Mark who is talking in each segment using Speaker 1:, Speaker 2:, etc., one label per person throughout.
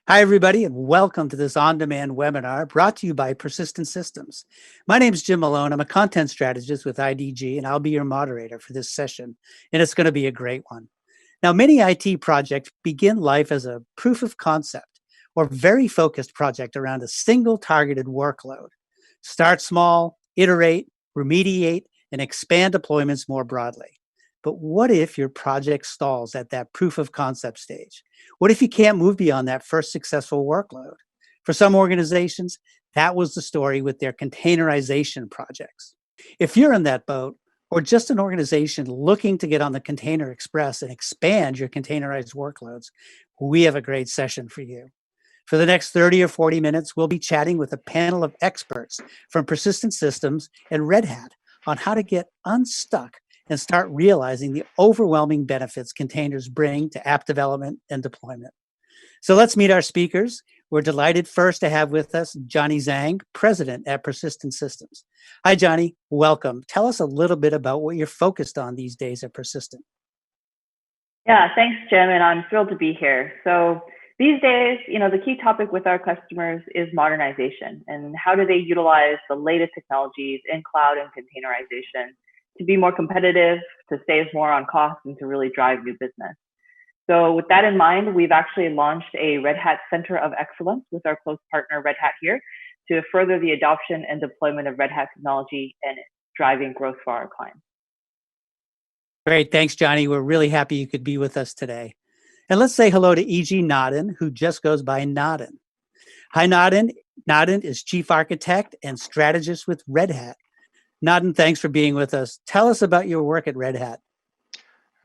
Speaker 1: Hi, everybody, and welcome to this on-demand webinar brought to you by Persistent Systems. My name is Jim Malone. I'm a content strategist with IDG, and I'll be your moderator for this session, and it's going to be a great one. Now, many IT projects begin life as a proof of concept or very focused project around a single targeted workload. Start small, iterate, remediate, and expand deployments more broadly. But what if your project stalls at that proof of concept stage? What if you can't move beyond that first successful workload? For some organizations, that was the story with their containerization projects. If you're in that boat, or just an organization looking to get on the Container Express and expand your containerized workloads, we have a great session for you. For the next 30 or 40 minutes, we'll be chatting with a panel of experts from Persistent Systems and Red Hat on how to get unstuck and start realizing the overwhelming benefits containers bring to app development and deployment. So let's meet our speakers. We're delighted first to have with us Johnny Zhang, President at Persistent Systems. Hi, Johnny. Welcome. Tell us a little bit about what you're focused on these days at Persistent.
Speaker 2: Yeah, thanks, Jim, and I'm thrilled to be here. So these days, the key topic with our customers is modernization and how do they utilize the latest technologies in cloud and containerization to be more competitive, to save more on costs, and to really drive new business. So with that in mind, we've actually launched a Red Hat Center of Excellence with our close partner, Red Hat here, to further the adoption and deployment of Red Hat technology and driving growth for our clients.
Speaker 1: Great. Thanks, Johnny. We're really happy you could be with us today. And let's say hello to E.G. Nodden, who just goes by Nodden. Hi, Nodden. Nodden is Chief Architect and Strategist with Red Hat. Nodden, thanks for being with us. Tell us about your work at Red Hat.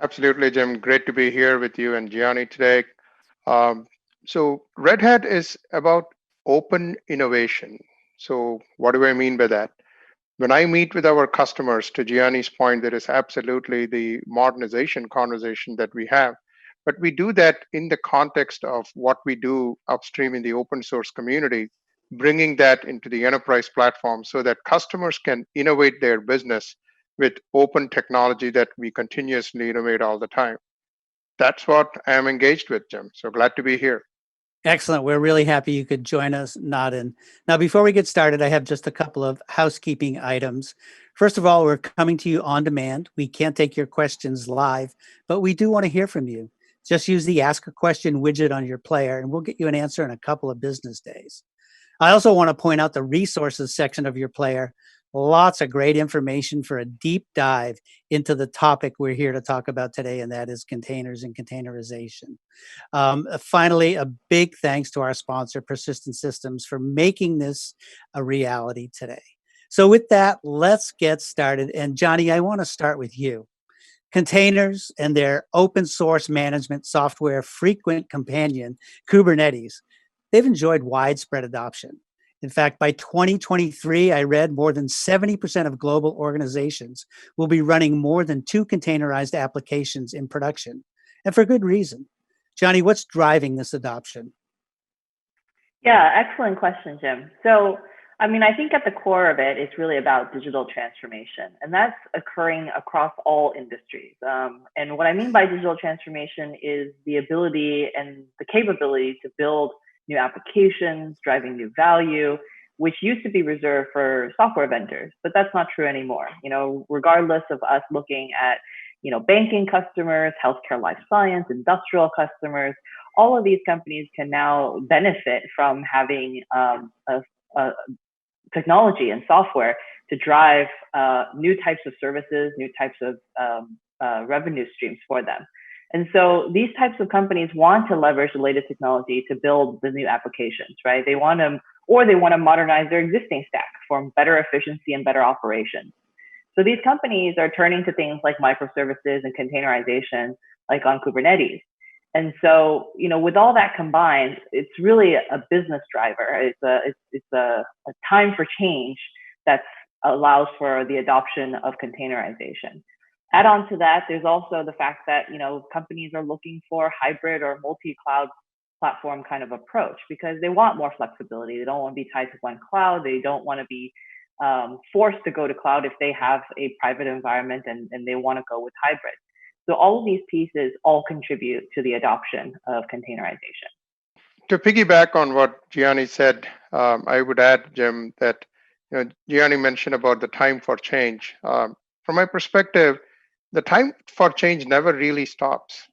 Speaker 3: Absolutely, Jim. Great to be here with you and Gianni today. So Red Hat is about open innovation. So what do I mean by that? When I meet with our customers, to Gianni's point, there is absolutely the modernization conversation that we have. But we do that in the context of what we do upstream in the open source community, bringing that into the enterprise platform so that customers can innovate their business with open technology that we continuously innovate all the time. That's what I am engaged with, Jim. So glad to be here.
Speaker 1: Excellent. We're really happy you could join us, Nodden. Now, before we get started, I have just a couple of housekeeping items. First of all, we're coming to you on demand. We can't take your questions live, but we do want to hear from you. Just use the Ask a Question widget on your player, and we'll get you an answer in a couple of business days. I also want to point out the resources section of your player. Lots of great information for a deep dive into the topic we're here to talk about today, and that is containers and containerization. Finally, a big thanks to our sponsor, Persistent Systems, for making this a reality today. So with that, let's get started. And Johnny, I want to start with you. Containers and their open source management software frequent companion, Kubernetes, they've enjoyed widespread adoption. In fact, by 2023, I read more than 70% of global organizations will be running more than 2 containerized applications in production, and for good reason. Johnny, what's driving this adoption?
Speaker 2: Yeah, excellent question, Jim. So, I think at the core of it, it's really about digital transformation, and that's occurring across all industries. And what I mean by digital transformation is the ability and the capability to build new applications, driving new value, which used to be reserved for software vendors, but that's not true anymore. Regardless of us looking at, banking customers, healthcare, life science, industrial customers, all of these companies can now benefit from having a technology and software to drive new types of services, new types of revenue streams for them. And so these types of companies want to leverage the latest technology to build the new applications, right? They want to modernize their existing stack for better efficiency and better operations. So these companies are turning to things like microservices and containerization, like on Kubernetes. And so, with all that combined, it's really a business driver. It's a time for change that allows for the adoption of containerization. Add on to that, there's also the fact that, companies are looking for hybrid or multi-cloud platform kind of approach because they want more flexibility. They don't want to be tied to one cloud. They don't want to be forced to go to cloud if they have a private environment and they want to go with hybrid. So all of these pieces all contribute to the adoption of containerization.
Speaker 3: To piggyback on what Gianni said, I would add, Jim, that Gianni mentioned about the time for change. From my perspective, the time for change never really stops.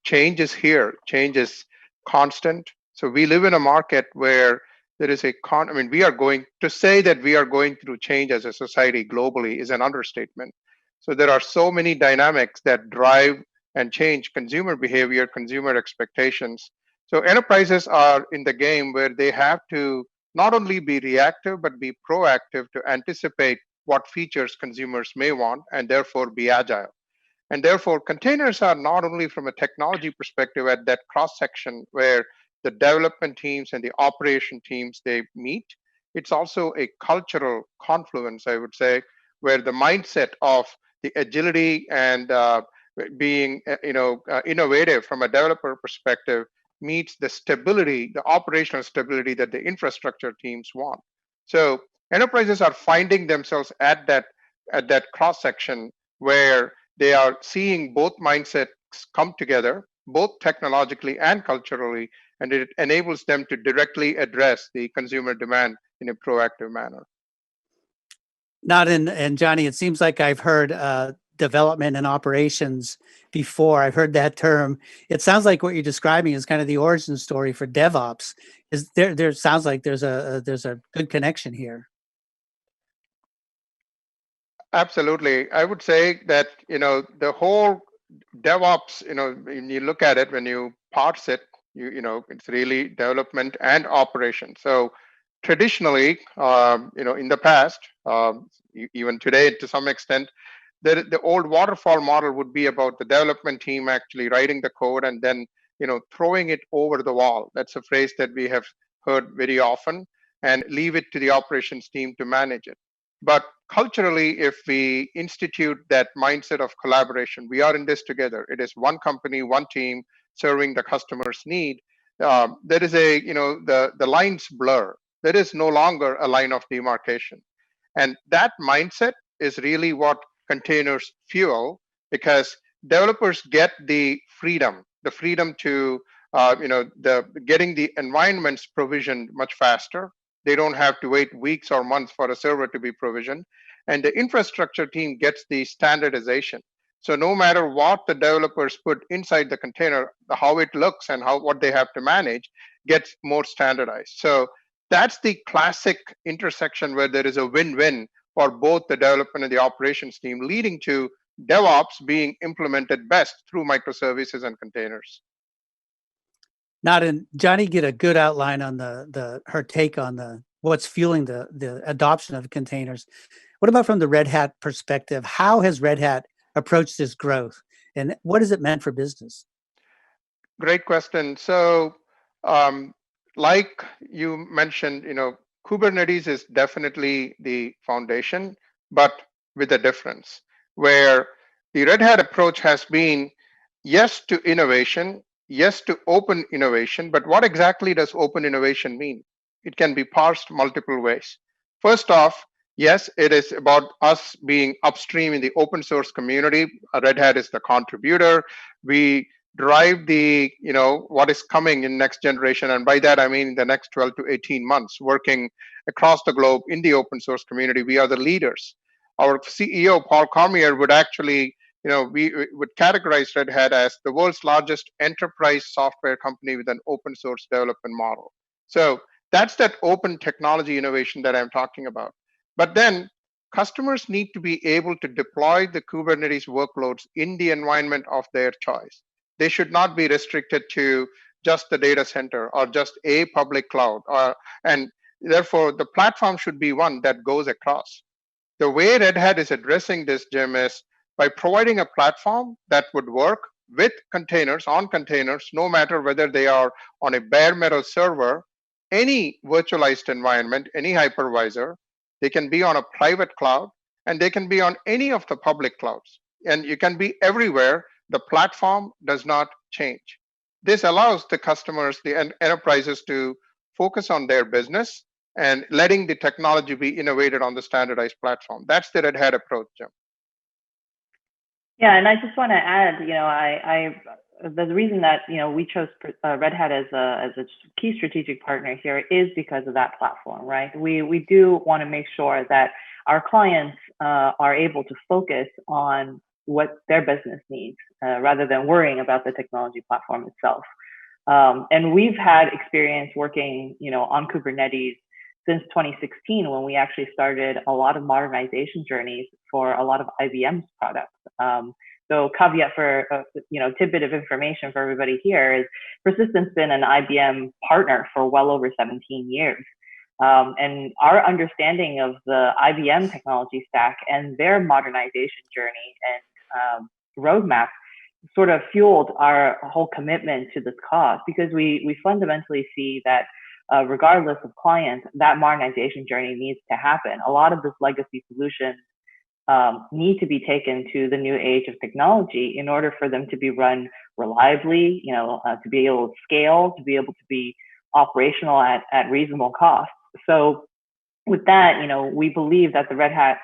Speaker 3: Change is here. Change is constant. So we live in a market where there is I mean, we are going to say that we are going through change as a society globally is an understatement. So there are so many dynamics that drive and change consumer behavior, consumer expectations. So enterprises are in the game where they have to not only be reactive, but be proactive to anticipate what features consumers may want and therefore be agile. And therefore, containers are not only from a technology perspective at that cross section where the development teams and the operation teams they meet. It's also a cultural confluence, I would say, where the mindset of the agility and being, innovative from a developer perspective meets the stability, the operational stability that the infrastructure teams want. So enterprises are finding themselves at that cross section where they are seeing both mindsets come together, both technologically and culturally, and it enables them to directly address the consumer demand in a proactive manner.
Speaker 1: Not in, and Johnny, it seems like I've heard development and operations before. I've heard that term. It sounds like what you're describing is kind of the origin story for DevOps. Is there sounds like there's a good connection here.
Speaker 3: Absolutely. I would say that, the whole DevOps, when you look at it, when you parse it, it's really development and operation. So traditionally, in the past, even today to some extent, the old waterfall model would be about the development team actually writing the code and then, throwing it over the wall. That's a phrase that we have heard very often, and leave it to the operations team to manage it. But culturally, if we institute that mindset of collaboration, we are in this together. It is one company, one team serving the customer's need. There is the lines blur. There is no longer a line of demarcation, and that mindset is really what containers fuel, because developers get the freedom to the getting the environments provisioned much faster. They don't have to wait weeks or months for a server to be provisioned. And the infrastructure team gets the standardization. So no matter what the developers put inside the container, how it looks and how what they have to manage gets more standardized. So that's the classic intersection where there is a win-win for both the development and the operations team, leading to DevOps being implemented best through microservices and containers.
Speaker 1: Not in Johnny get a good outline on the her take on the what's fueling the adoption of containers. What about from the Red Hat perspective? How has Red Hat approached this growth, and what has it meant for business?
Speaker 3: Great question. So, um, like you mentioned, Kubernetes is definitely the foundation, but with a difference, where the Red Hat approach has been yes to innovation, yes to open innovation, but what exactly does open innovation mean? It can be parsed multiple ways. First off, yes, it is about us being upstream in the open source community. Red Hat is the contributor. We drive the what is coming in next generation, and by that I mean the next 12 to 18 months, working across the globe in the open source community. We are the leaders. Our CEO Paul Cormier would actually, we would categorize Red Hat as the world's largest enterprise software company with an open source development model. So that's that open technology innovation that I'm talking about. But then customers need to be able to deploy the Kubernetes workloads in the environment of their choice. They should not be restricted to just the data center or just a public cloud, and therefore the platform should be one that goes across. The way Red Hat is addressing this, Jim, is by providing a platform that would work with containers, on containers, no matter whether they are on a bare metal server, any virtualized environment, any hypervisor. They can be on a private cloud, and they can be on any of the public clouds. And you can be everywhere. The platform does not change. This allows the customers, the enterprises, to focus on their business and letting the technology be innovated on the standardized platform. That's the Red Hat approach, Jim.
Speaker 2: Yeah, and I just want to add, the reason that we chose Red Hat as a key strategic partner here is because of that platform, right? We do want to make sure that our clients are able to focus on what their business needs rather than worrying about the technology platform itself. And we've had experience working, on Kubernetes since 2016 when we actually started a lot of modernization journeys for a lot of IBM's products. So caveat for, tidbit of information for everybody here is Persistent's been an IBM partner for well over 17 years. And our understanding of the IBM technology stack and their modernization journey and roadmap sort of fueled our whole commitment to this cause, because we fundamentally see that regardless of client, that modernization journey needs to happen. A lot of this legacy solutions need to be taken to the new age of technology in order for them to be run reliably, to be able to scale, to be able to be operational at reasonable costs. So with that, we believe that the Red Hat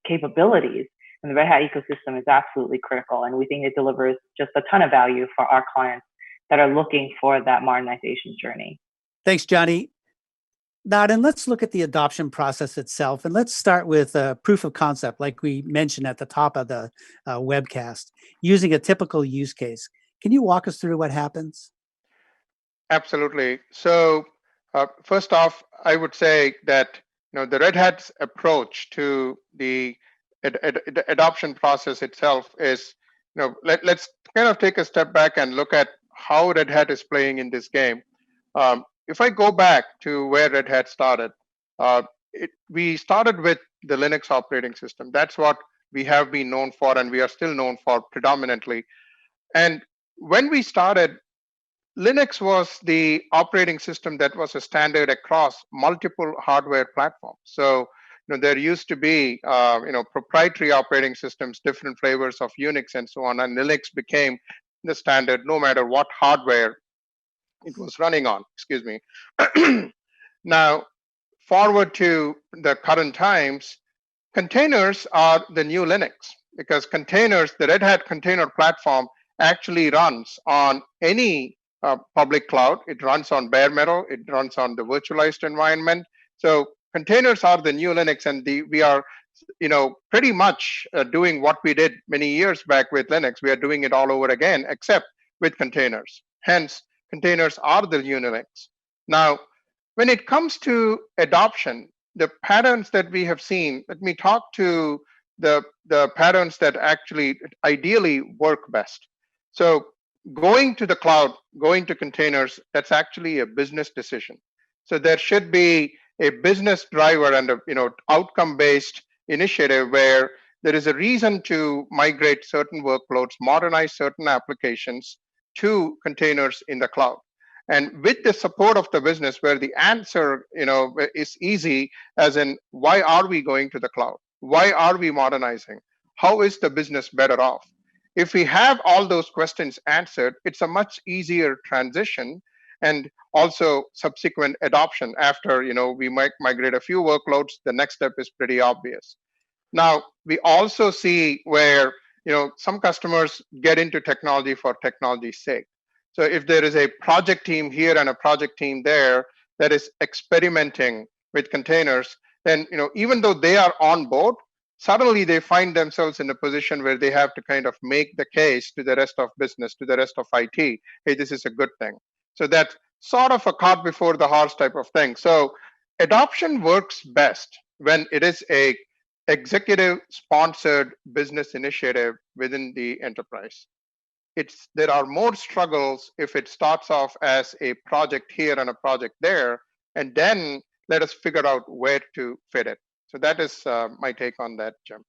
Speaker 2: capabilities and the Red Hat ecosystem is absolutely critical. And we think it delivers just a ton of value for our clients that are looking for that modernization journey.
Speaker 1: Thanks, Johnny. Now, then let's look at the adoption process itself. And let's start with a proof of concept, like we mentioned at the top of the webcast, using a typical use case. Can you walk us through what happens?
Speaker 3: Absolutely. So first off, I would say that the Red Hat's approach to the adoption process itself is, let's kind of take a step back and look at how Red Hat is playing in this game. If I go back to where Red Hat started, we started with the Linux operating system. That's what we have been known for, and we are still known for predominantly. And when we started, Linux was the operating system that was a standard across multiple hardware platforms. So there used to be proprietary operating systems, different flavors of Unix and so on, and Linux became the standard no matter what hardware it was running on. Excuse me. Now, forward to the current times, containers are the new Linux, because containers, the Red Hat container platform actually runs on any public cloud. It runs on bare metal. It runs on the virtualized environment. So containers are the new Linux, and we are, pretty much doing what we did many years back with Linux. We are doing it all over again, except with containers. Hence, containers are the new Linux. Now, when it comes to adoption, the patterns that we have seen, let me talk to the patterns that actually ideally work best. So going to the cloud, going to containers, that's actually a business decision. So there should be a business driver and a outcome-based initiative where there is a reason to migrate certain workloads, modernize certain applications to containers in the cloud. And with the support of the business, where the answer is easy, as in, why are we going to the cloud? Why are we modernizing? How is the business better off? If we have all those questions answered, it's a much easier transition and also subsequent adoption. After we might migrate a few workloads, the next step is pretty obvious. Now, we also see where some customers get into technology for technology's sake. So if there is a project team here and a project team there that is experimenting with containers, then even though they are on board, suddenly they find themselves in a position where they have to kind of make the case to the rest of business, to the rest of IT, hey, this is a good thing. So that's sort of a cart before the horse type of thing. So adoption works best when it is a executive sponsored business initiative within the enterprise. There are more struggles if it starts off as a project here and a project there, and then let us figure out where to fit it. So that is my take on that, Jim.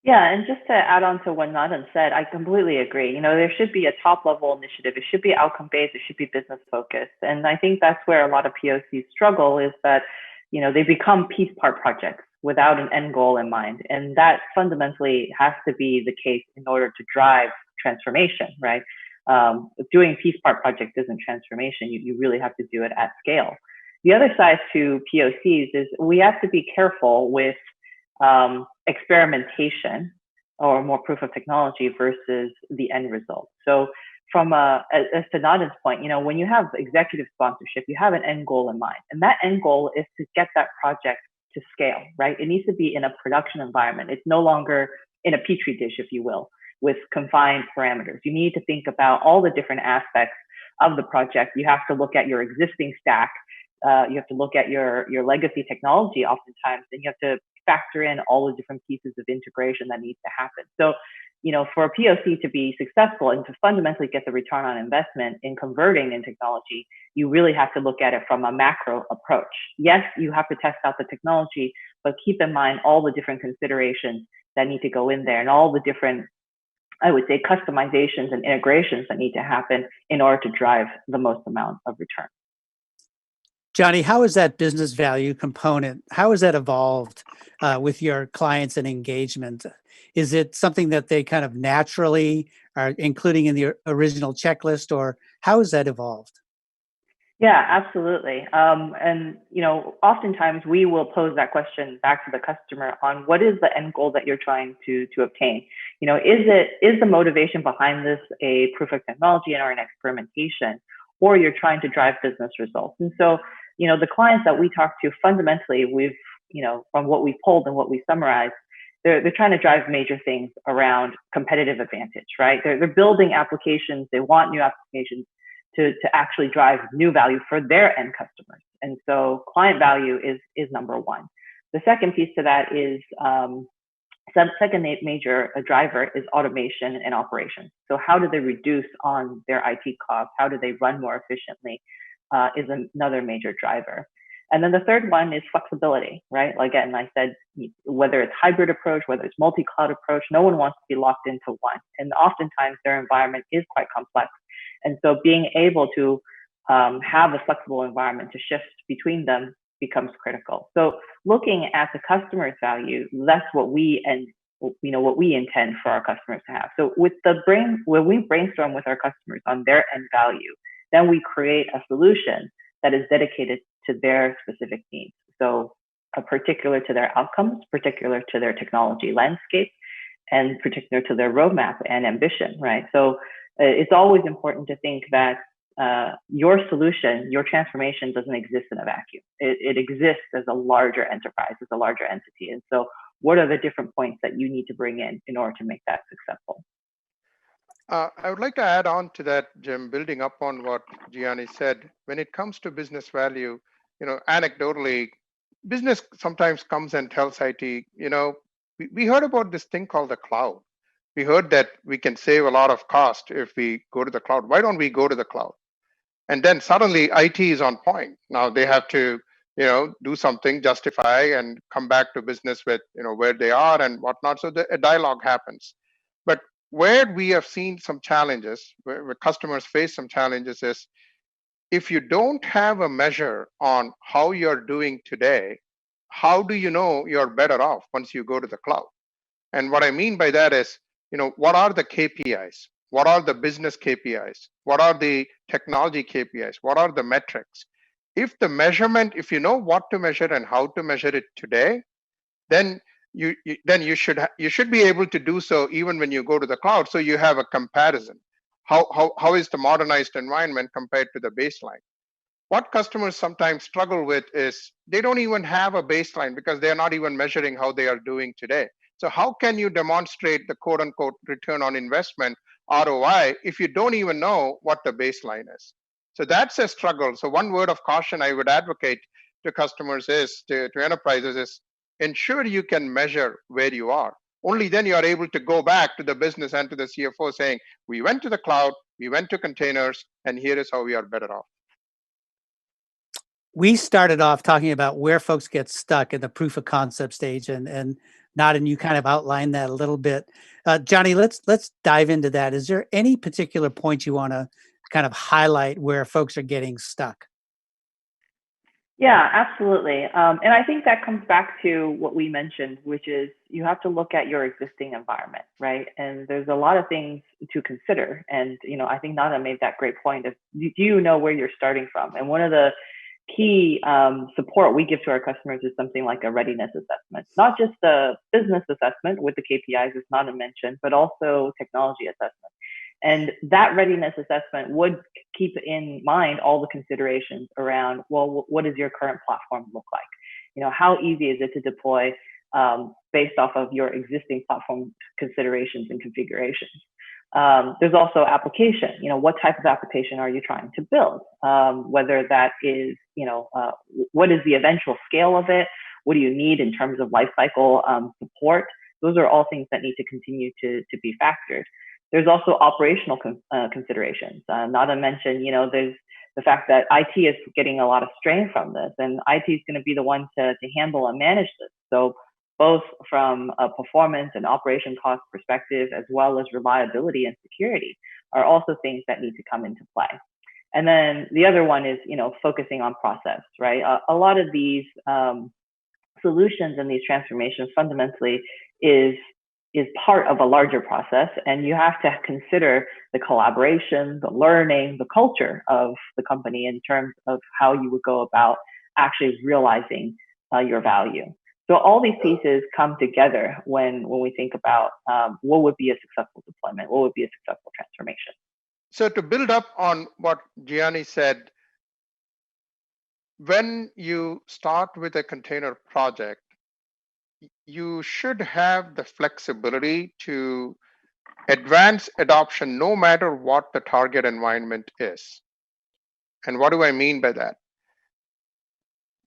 Speaker 2: Yeah, and just to add on to what Nadan said, I completely agree. There should be a top level initiative. It should be outcome based. It should be business focused. And I think that's where a lot of POCs struggle, is that they become piece part projects without an end goal in mind. And that fundamentally has to be the case in order to drive transformation, right? Doing piece part project isn't transformation. You really have to do it at scale. The other side to POCs is we have to be careful with experimentation or more proof of technology versus the end result. So from as to Nadan's point, when you have executive sponsorship, you have an end goal in mind, and that end goal is to get that project to scale, right? It needs to be in a production environment. It's no longer in a petri dish, if you will, with confined parameters. You need to think about all the different aspects of the project. You have to look at your existing stack. You have to look at your legacy technology oftentimes, and you have to factor in all the different pieces of integration that needs to happen. So, for a POC to be successful and to fundamentally get the return on investment in converting in technology, you really have to look at it from a macro approach. Yes, you have to test out the technology, but keep in mind all the different considerations that need to go in there and all the different, I would say, customizations and integrations that need to happen in order to drive the most amount of return.
Speaker 1: Johnny, how is that business value component? How has that evolved with your clients and engagement? Is it something that they kind of naturally are including in the original checklist, or how has that evolved?
Speaker 2: Yeah, absolutely. And oftentimes we will pose that question back to the customer on what is the end goal that you're trying to obtain. Is the motivation behind this a proof of technology or an experimentation, or you're trying to drive business results? And so, the clients that we talk to, fundamentally, we've from what we pulled and what we summarized, they're trying to drive major things around competitive advantage, right? They're building applications. They want new applications to actually drive new value for their end customers. And so client value is number one. The second piece to that is second major driver is automation and operations. So how do they reduce on their IT costs? How do they run more efficiently is another major driver. And then the third one is flexibility, right? Again, I said, whether it's hybrid approach, whether it's multi-cloud approach, no one wants to be locked into one. And oftentimes their environment is quite complex. And so being able to have a flexible environment to shift between them becomes critical. So looking at the customer's value, that's what we intend for our customers to have. So when we brainstorm with our customers on their end value, then we create a solution that is dedicated to their specific needs. So particular to their outcomes, particular to their technology landscape, and particular to their roadmap and ambition, right? So it's always important to think that your solution, your transformation doesn't exist in a vacuum. It exists as a larger enterprise, as a larger entity. And so what are the different points that you need to bring in order to make that successful?
Speaker 3: I would like to add on to that, Jim, building up on what Gianni said. When it comes to business value, anecdotally, business sometimes comes and tells IT, we heard about this thing called the cloud. We heard that we can save a lot of cost if we go to the cloud. Why don't we go to the cloud? And then suddenly IT is on point. Now they have to, do something, justify, and come back to business with, where they are and whatnot. So a dialogue happens. But where we have seen some challenges, where customers face some challenges, is if you don't have a measure on how you're doing today, how do you know you're better off once you go to the cloud? And what I mean by that is, what are the KPIs? What are the business KPIs? What are the technology KPIs? What are the metrics? If you know what to measure and how to measure it today, then you should be able to do so even when you go to the cloud. So you have a comparison. How is the modernized environment compared to the baseline? What customers sometimes struggle with is they don't even have a baseline because they're not even measuring how they are doing today. So how can you demonstrate the quote unquote return on investment, ROI, if you don't even know what the baseline is? So that's a struggle. So one word of caution I would advocate to customers is, to enterprises, is ensure you can measure where you are. Only then you are able to go back to the business and to the CFO saying, we went to the cloud, we went to containers, and here is how we are better off.
Speaker 1: We started off talking about where folks get stuck in the proof of concept stage, and Nadan, you kind of outlined that a little bit. Johnny, let's dive into that. Is there any particular point you want to kind of highlight where folks are getting stuck?
Speaker 2: Yeah, absolutely. And I think that comes back to what we mentioned, which is you have to look at your existing environment, right? And there's a lot of things to consider. And, I think Nada made that great point of, do you know where you're starting from? And one of the key support we give to our customers is something like a readiness assessment, not just a business assessment with the KPIs, as Nana mentioned, but also technology assessment. And that readiness assessment would keep in mind all the considerations around, well, what does your current platform look like? How easy is it to deploy based off of your existing platform considerations and configurations? There's also application. What type of application are you trying to build? Whether that is, what is the eventual scale of it? What do you need in terms of lifecycle support? Those are all things that need to continue to be factored. There's also operational considerations. Not to mention, there's the fact that IT is getting a lot of strain from this, and IT is going to be the one to handle and manage this. So both from a performance and operation cost perspective, as well as reliability and security, are also things that need to come into play. And then the other one is, focusing on process, right? A lot of these solutions and these transformations fundamentally is part of a larger process, and you have to consider the collaboration, the learning, the culture of the company in terms of how you would go about actually realizing your value. So all these pieces come together when we think about what would be a successful deployment, what would be a successful transformation.
Speaker 3: So to build up on what Gianni said, when you start with a container project, you should have the flexibility to advance adoption no matter what the target environment is. And what do I mean by that?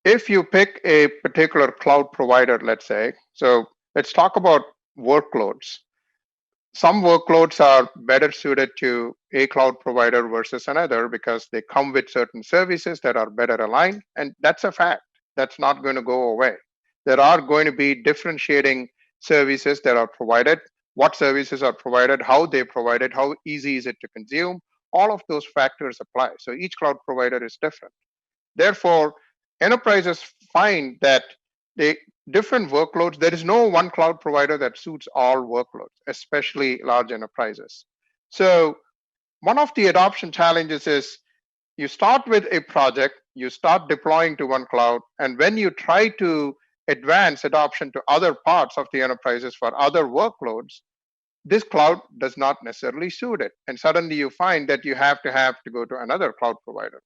Speaker 3: If you pick a particular cloud provider, let's say, so let's talk about workloads. Some workloads are better suited to a cloud provider versus another because they come with certain services that are better aligned. And that's a fact. That's not going to go away. There are going to be differentiating services that are provided, what services are provided, how they provide it, how easy is it to consume. All of those factors apply. So each cloud provider is different. Therefore, enterprises find that different workloads, there is no one cloud provider that suits all workloads, especially large enterprises. So one of the adoption challenges is you start with a project, you start deploying to one cloud, and when you try to advance adoption to other parts of the enterprises for other workloads, this cloud does not necessarily suit it. And suddenly you find that you have to go to another cloud provider.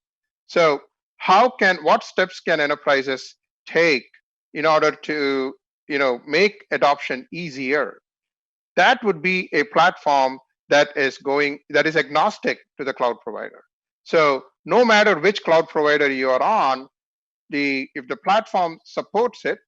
Speaker 3: So what steps can enterprises take in order to make adoption easier? That would be a platform that is agnostic to the cloud provider. So no matter which cloud provider you are on, if the platform supports it,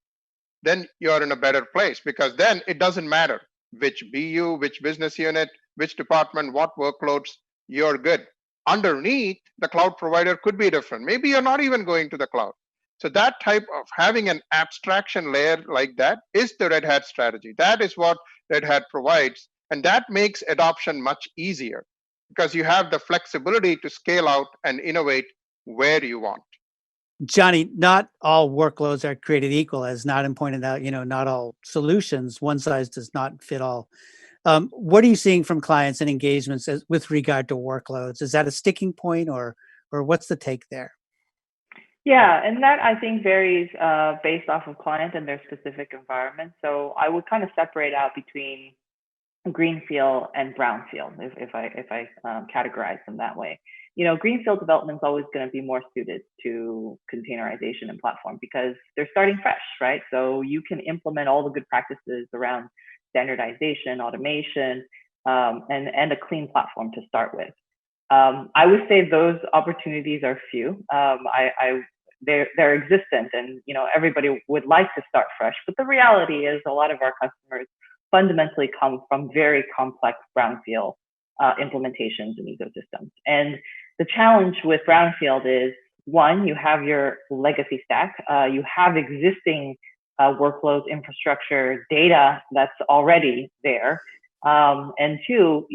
Speaker 3: then you're in a better place, because then it doesn't matter which BU, which business unit, which department, what workloads, you're good. Underneath, the cloud provider could be different. Maybe you're not even going to the cloud. So that type of having an abstraction layer like that is the Red Hat strategy. That is what Red Hat provides. And that makes adoption much easier because you have the flexibility to scale out and innovate where you want.
Speaker 1: Johnny, not all workloads are created equal, as Nadan pointed out. Not all solutions, one size does not fit all. What are you seeing from clients and engagements with regard to workloads? Is that a sticking point, or what's the take there?
Speaker 2: Yeah, and that I think varies based off of client and their specific environment. So I would kind of separate out between greenfield and brownfield if I categorize them that way. Greenfield development is always going to be more suited to containerization and platform because they're starting fresh, right? So you can implement all the good practices around standardization, automation, and a clean platform to start with. I would say those opportunities are few. They're existent, and everybody would like to start fresh. But the reality is, a lot of our customers fundamentally come from very complex brownfield implementations and ecosystems. And the challenge with brownfield is, one, you have your legacy stack, you have existing workloads, infrastructure, data that's already there, and two,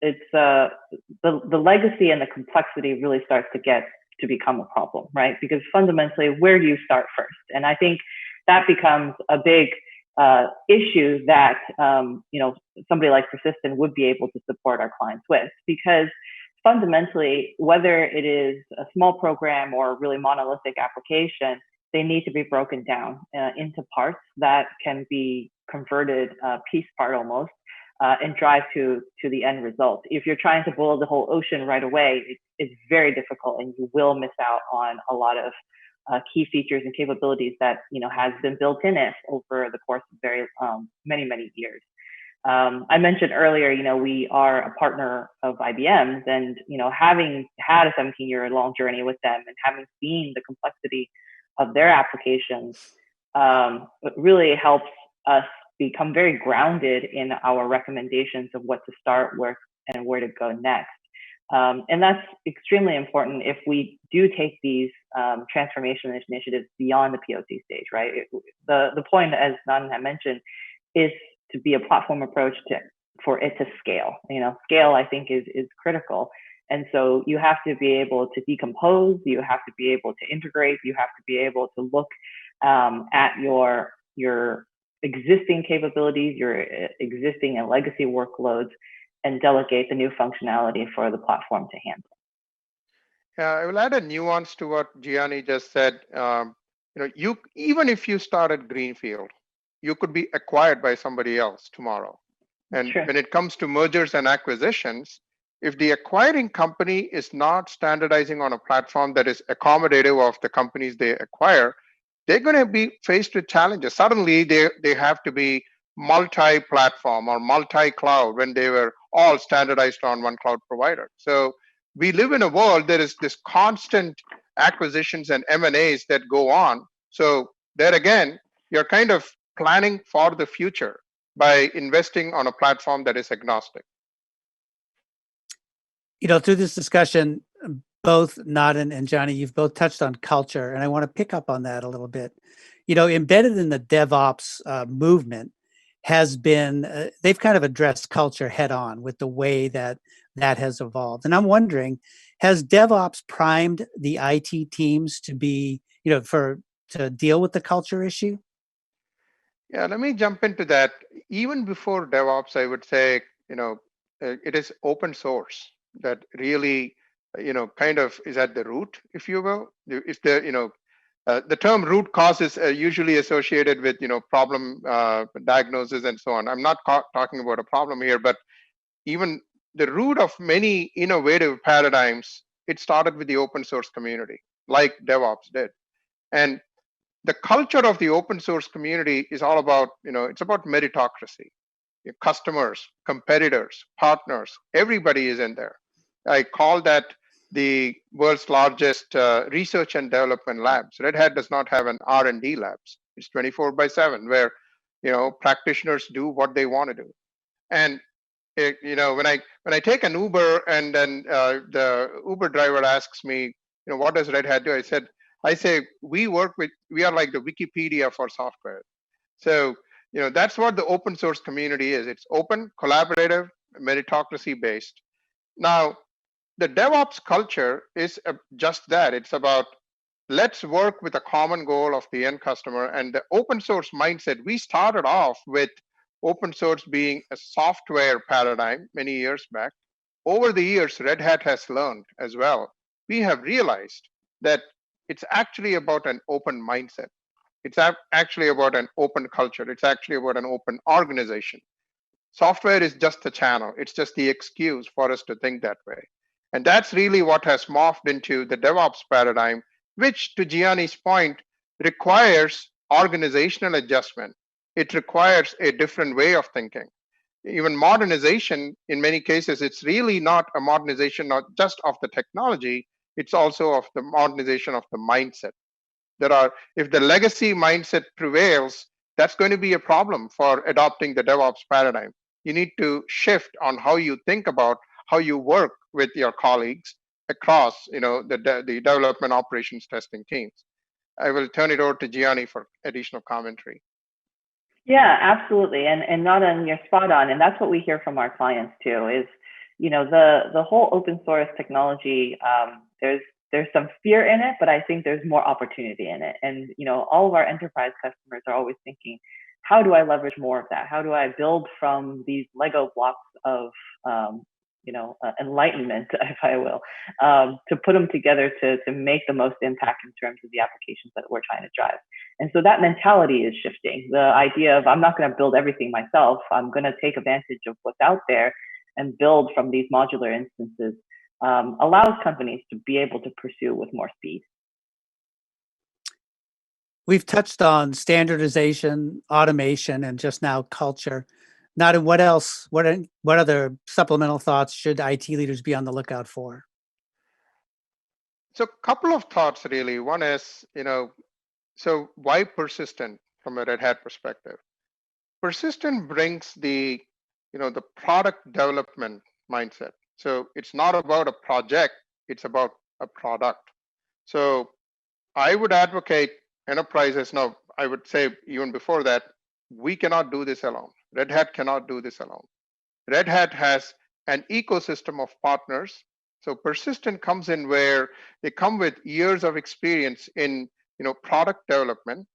Speaker 2: it's the legacy and the complexity really starts to become a problem, right? Because fundamentally, where do you start first? And I think that becomes a big issue that somebody like Persistent would be able to support our clients with, because fundamentally, whether it is a small program or a really monolithic application, they need to be broken down into parts that can be converted piece part almost and drive to the end result. If you're trying to boil the whole ocean right away, it's very difficult, and you will miss out on a lot of key features and capabilities that has been built in it over the course of very many years. I mentioned earlier, we are a partner of IBM's, and having had a 17-year-long journey with them and having seen the complexity of their applications, it really helps us become very grounded in our recommendations of what to start with and where to go next. And that's extremely important if we do take these transformation initiatives beyond the POC stage, right? The point, as Nadan had mentioned, is to be a platform approach for it to scale. Scale, I think, is critical. And so you have to be able to decompose, you have to be able to integrate, you have to be able to look at your existing capabilities, your existing and legacy workloads, and delegate the new functionality for the platform to handle.
Speaker 3: Yeah, I will add a nuance to what Gianni just said. You even if you start at greenfield, you could be acquired by somebody else tomorrow. And
Speaker 2: Sure.
Speaker 3: when it comes to mergers and acquisitions, if the acquiring company is not standardizing on a platform that is accommodative of the companies they acquire, they're going to be faced with challenges. Suddenly, they have to be multi-platform or multi-cloud when they were all standardized on one cloud provider. So we live in a world there is this constant acquisitions and M&As that go on. So there again, you're kind of planning for the future by investing on a platform that is agnostic.
Speaker 1: Through this discussion, both Nadan and Johnny, you've both touched on culture, and I want to pick up on that a little bit. Embedded in the DevOps movement has been, they've kind of addressed culture head on with the way that has evolved. And I'm wondering, has DevOps primed the IT teams to be, to deal with the culture issue?
Speaker 3: Yeah, let me jump into that. Even before DevOps, I would say, it is open source that really, kind of is at the root, if you will. If the term root cause is usually associated with, problem diagnosis and so on. I'm not talking about a problem here, but even the root of many innovative paradigms, it started with the open source community, like DevOps did. And the culture of the open source community is all about, it's about meritocracy. Your customers, competitors, partners, everybody is in there. I call that the world's largest research and development labs. Red Hat does not have an R&D labs. It's 24/7 where, practitioners do what they want to do. And when I take an Uber and then the Uber driver asks me, what does Red Hat do? I say we are like the Wikipedia for software. So that's what the open source community is. It's open, collaborative, meritocracy based. Now, the DevOps culture is just that. It's about let's work with a common goal of the end customer. And the open source mindset, we started off with open source being a software paradigm many years back. Over the years, Red Hat has learned as well. We have realized that it's actually about an open mindset. It's actually about an open culture. It's actually about an open organization. Software is just the channel. It's just the excuse for us to think that way. And that's really what has morphed into the DevOps paradigm, which, to Gianni's point, requires organizational adjustment. It requires a different way of thinking. Even modernization, in many cases, it's really not a modernization, not just of the technology, it's also of the modernization of the mindset. If the legacy mindset prevails, that's going to be a problem for adopting the DevOps paradigm. You need to shift on how you think about how you work with your colleagues across, the development operations testing teams. I will turn it over to Gianni for additional commentary.
Speaker 2: Yeah, absolutely. And Nadan, you're spot on. And that's what we hear from our clients too, is, the whole open source technology, there's some fear in it, but I think there's more opportunity in it. And, all of our enterprise customers are always thinking, how do I leverage more of that? How do I build from these Lego blocks of, enlightenment, if I will, to put them together to make the most impact in terms of the applications that we're trying to drive. And so that mentality is shifting. The idea of I'm not going to build everything myself. I'm going to take advantage of what's out there and build from these modular instances allows companies to be able to pursue with more speed.
Speaker 1: We've touched on standardization, automation, and just now culture. Nada, what else? What other supplemental thoughts should IT leaders be on the lookout for?
Speaker 3: So a couple of thoughts really. One is, so why persistent from a Red Hat perspective? Persistent brings the product development mindset. So it's not about a project, it's about a product. So I would advocate enterprises. Now, I would say even before that, we cannot do this alone. Red Hat cannot do this alone. Red Hat has an ecosystem of partners. So persistent comes in where they come with years of experience in product development.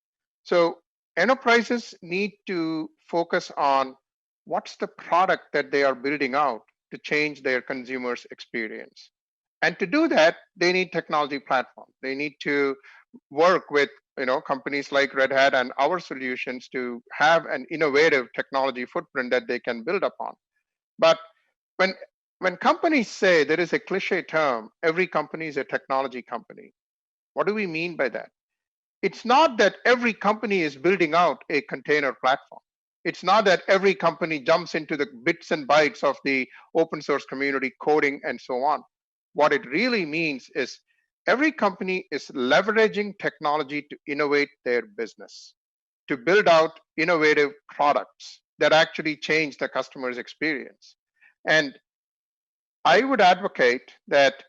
Speaker 3: So enterprises need to focus on what's the product that they are building out to change their consumers' experience. And to do that, they need technology platform. They need to work with companies like Red Hat and our solutions to have an innovative technology footprint that they can build upon. But when companies say, there is a cliche term, every company is a technology company. What do we mean by that? It's not that every company is building out a container platform. It's not that every company jumps into the bits and bytes of the open source community coding and so on. What it really means is every company is leveraging technology to innovate their business, to build out innovative products that actually change the customer's experience. And I would advocate that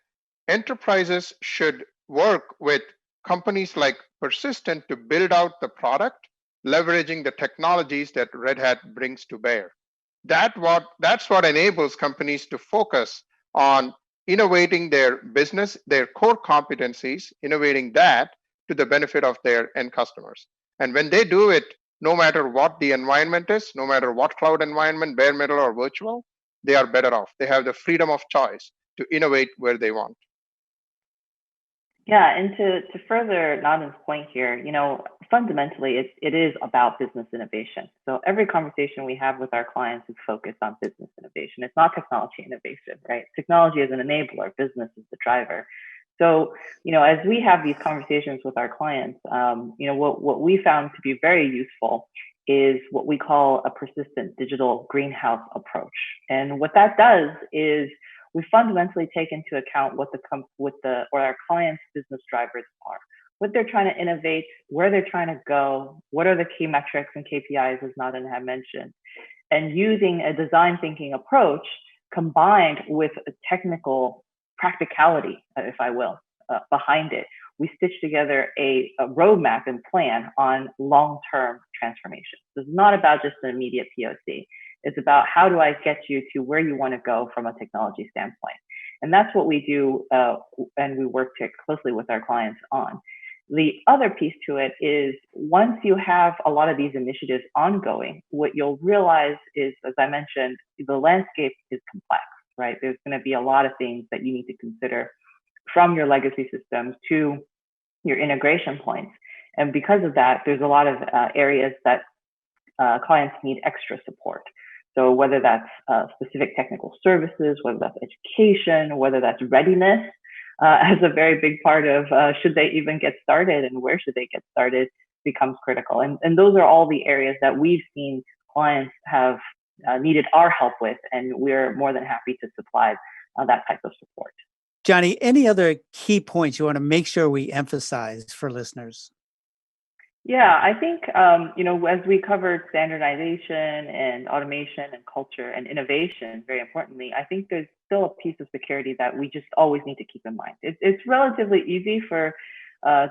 Speaker 3: enterprises should work with companies like Persistent to build out the product, leveraging the technologies that Red Hat brings to bear. That's what enables companies to focus on innovating their business, their core competencies, innovating that to the benefit of their end customers. And when they do it, no matter what the environment is, no matter what cloud environment, bare metal or virtual, they are better off. They have the freedom of choice to innovate where they want.
Speaker 2: Yeah, and to further Nandan's point here, fundamentally it is about business innovation. So every conversation we have with our clients is focused on business innovation. It's not technology innovation, right? Technology is an enabler, business is the driver. So, as we have these conversations with our clients, what we found to be very useful is what we call a persistent digital greenhouse approach. And what that does is we fundamentally take into account what our clients' business drivers are, what they're trying to innovate, where they're trying to go, what are the key metrics and KPIs, as Nadan had mentioned, and using a design thinking approach combined with a technical practicality, if I will, behind it. We stitch together a roadmap and plan on long-term transformation. So it's not about just an immediate POC. It's about how do I get you to where you want to go from a technology standpoint. And that's what we do, and we work closely with our clients on. The other piece to it is once you have a lot of these initiatives ongoing, what you'll realize is, as I mentioned, the landscape is complex, right? There's going to be a lot of things that you need to consider from your legacy systems to your integration points. And because of that, there's a lot of areas that clients need extra support. So whether that's specific technical services, whether that's education, whether that's readiness, as a very big part of should they even get started and where should they get started becomes critical. And those are all the areas that we've seen clients have needed our help with, and we're more than happy to supply that type of support.
Speaker 1: Johnny, any other key points you want to make sure we emphasize for listeners?
Speaker 2: Yeah, I think, as we covered standardization and automation and culture and innovation, very importantly, I think there's still a piece of security that we just always need to keep in mind. It's relatively easy for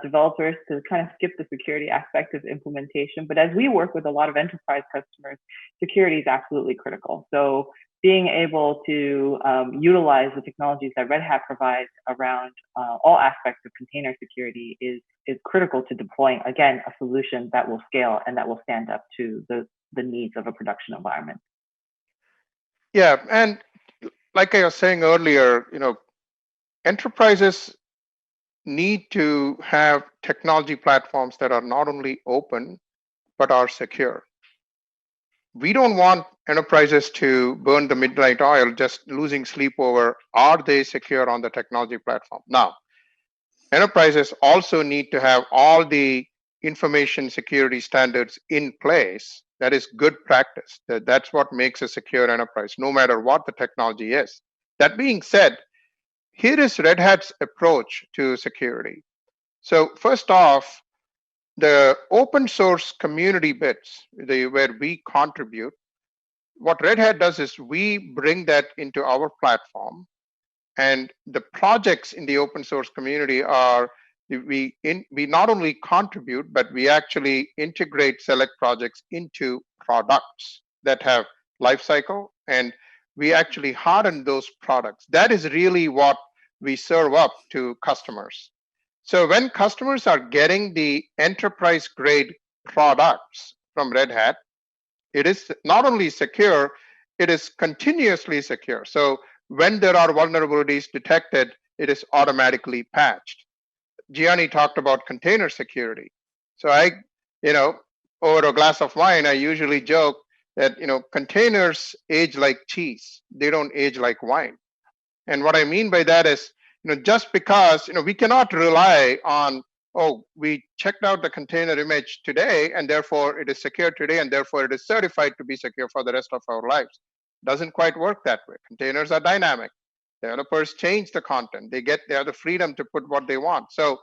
Speaker 2: developers to kind of skip the security aspect of implementation. But as we work with a lot of enterprise customers, security is absolutely critical. So being able to utilize the technologies that Red Hat provides around all aspects of container security is critical to deploying, again, a solution that will scale and that will stand up to the needs of a production environment.
Speaker 3: Yeah, and like I was saying earlier, enterprises need to have technology platforms that are not only open but are secure. We don't want enterprises to burn the midnight oil just losing sleep over are they secure on the technology platform. Now, enterprises also need to have all the information security standards in place. That is good practice. That's what makes a secure enterprise, no matter what the technology is. That being said, here is Red Hat's approach to security. So, first off, the open source community bits where we contribute, what Red Hat does is we bring that into our platform, and the projects in the open source community are we not only contribute but we actually integrate select projects into products that have life cycle, and we actually harden those products. That is really what we serve up to customers. So when customers are getting the enterprise grade products from Red Hat, it is not only secure, it is continuously secure. So when there are vulnerabilities detected, it is automatically patched. Gianni talked about container security. So you know, over a glass of wine, I usually joke that, containers age like cheese. They don't age like wine. And what I mean by that is, just because, we cannot rely on, oh, we checked out the container image today and therefore it is secure today and therefore it is certified to be secure for the rest of our lives. Doesn't quite work that way. Containers are dynamic. Developers change the content. They have the freedom to put what they want. So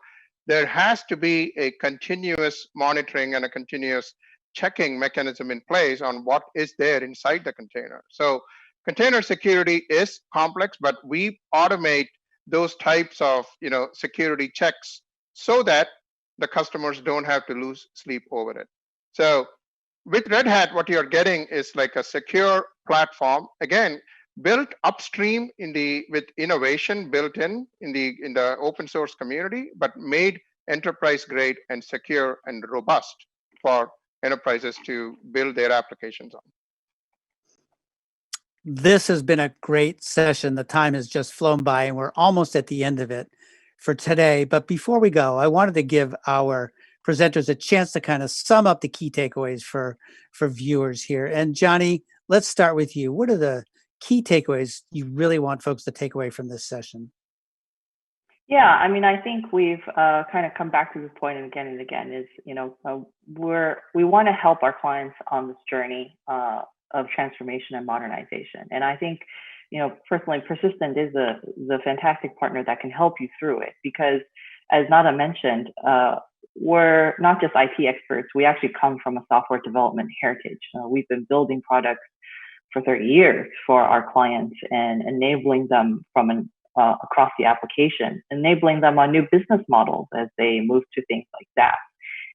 Speaker 3: there has to be a continuous monitoring and a continuous checking mechanism in place on what is there inside the container. So container security is complex, but we automate those types of security checks so that the customers don't have to lose sleep over it. So with Red Hat, what you're getting is like a secure platform, again, built upstream with innovation built in the open source community, but made enterprise grade and secure and robust for enterprises to build their applications on.
Speaker 1: This has been a great session. The time has just flown by and we're almost at the end of it for today. But before we go, I wanted to give our presenters a chance to kind of sum up the key takeaways for viewers here. And Johnny, let's start with you. What are the key takeaways you really want folks to take away from this session?
Speaker 2: Yeah, I mean, I think we've kind of come back to this point and again is, we want to help our clients on this journey of transformation and modernization. And I think, personally, Persistent is the fantastic partner that can help you through it because, as Nada mentioned, we're not just IT experts. We actually come from a software development heritage. We've been building products for 30 years for our clients and enabling them from across the application, enabling them on new business models as they move to things like that.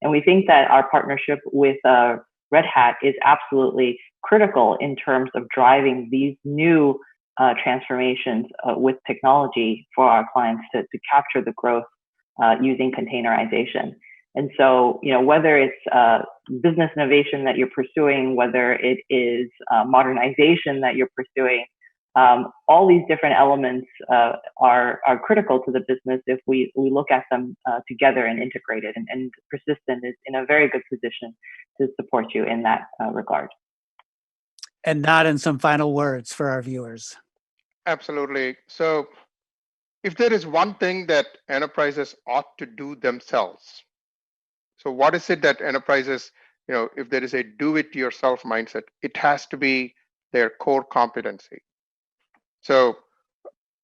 Speaker 2: And we think that our partnership with Red Hat is absolutely critical in terms of driving these new transformations with technology for our clients to capture the growth using containerization. And so, whether it's business innovation that you're pursuing, whether it is modernization that you're pursuing, all these different elements are critical to the business if we look at them together and integrated. And Persistent is in a very good position to support you in that regard.
Speaker 1: And not in some final words for our viewers.
Speaker 3: Absolutely. So if there is one thing that enterprises ought to do themselves, so what is it that enterprises, if there is a do-it-yourself mindset, it has to be their core competency. So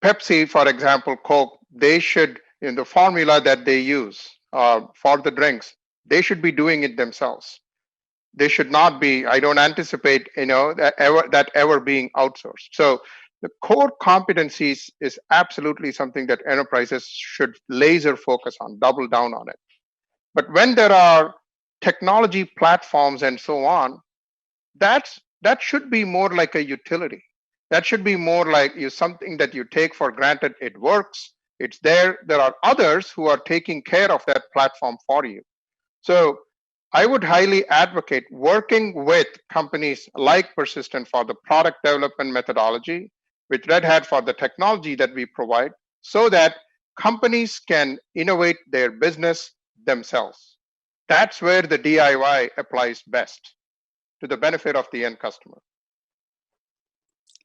Speaker 3: Pepsi, for example, Coke, they should, in the formula that they use for the drinks, they should be doing it themselves. They should not be, I don't anticipate, that ever being outsourced. So the core competencies is absolutely something that enterprises should laser focus on, double down on it. But when there are technology platforms and so on, that should be more like a utility. That should be more like something that you take for granted. It works, it's there. There are others who are taking care of that platform for you. So I would highly advocate working with companies like Persistent for the product development methodology, with Red Hat for the technology that we provide so that companies can innovate their business themselves. That's where the DIY applies best to the benefit of the end customer.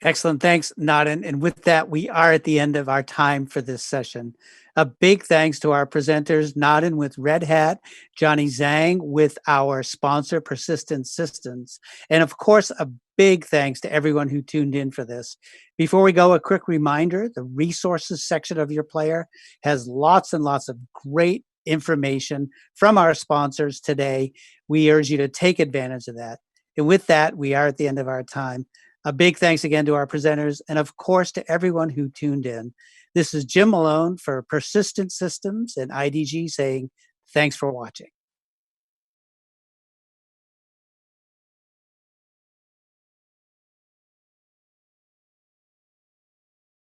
Speaker 1: Excellent. Thanks, Naden. And with that, we are at the end of our time for this session. A big thanks to our presenters, Naden with Red Hat, Johnny Zhang with our sponsor, Persistent Systems, and of course, a big thanks to everyone who tuned in for this. Before we go, a quick reminder, the resources section of your player has lots and lots of great information from our sponsors today. We urge you to take advantage of that. And with that, we are at the end of our time. A big thanks again to our presenters and, of course, to everyone who tuned in. This is Jim Malone for Persistent Systems and IDG saying thanks for watching.